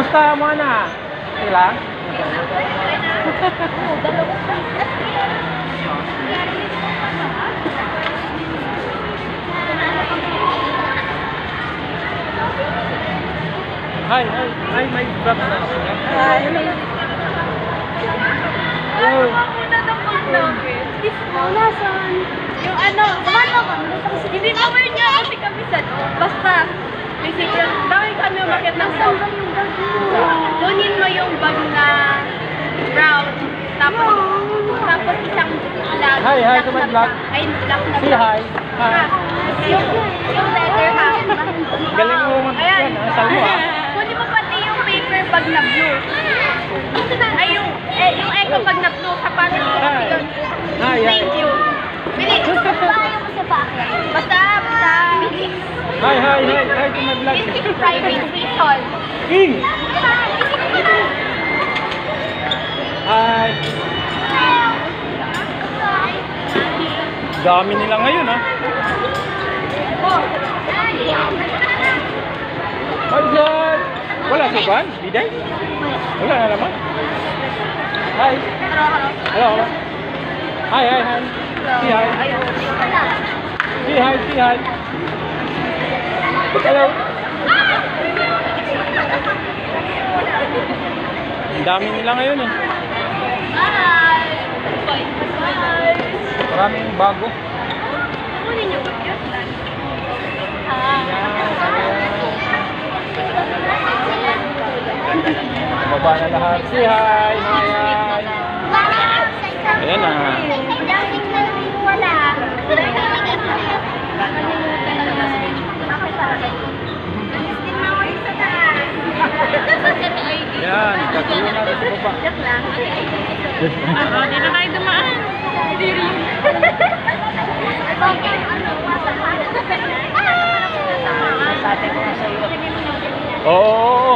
Kamusta mo na? Sila? Hi, my brother. Hi. Hello. Nasaan? Yung ano, Samahan mo ako. hindi naman nga kasi kami sa basta, basically, dahil kami umakit ng Nasaan ba yung bag mo? kunin mo yung bag na brown, tapos isang lag. Hi to my vlog. Ay, black na Say hi. Hi. Yung letter ha. Galing mo mag-yan, ha? Sal mo, ha? Kunin mo pati yung paper bag na blue. Ay, yung eco bag na blue, sapatos ko kasi yun. Hi. Thank you. Bili. Ayaw mo sa bakit? Basta. Bili. Hi to my vlog. This is private reason. King! Hi! Dami nila ngayon, ha? Manjan! Wala si Juan? Biday? Wala na naman? Hi! Hello! Hi! Say hi! Say hi! Hello! Ang dami nila ngayon, eh. Bye! Bye! Maraming bago. Kunin niyo ba yun? Baba na lahat. Say hi! Ayan na. Ayan, katuloy na rin sa baba. Joke lang. Hindi na tayo dumaan. Hindi rin. Sabi ko na sa'yo. Oo.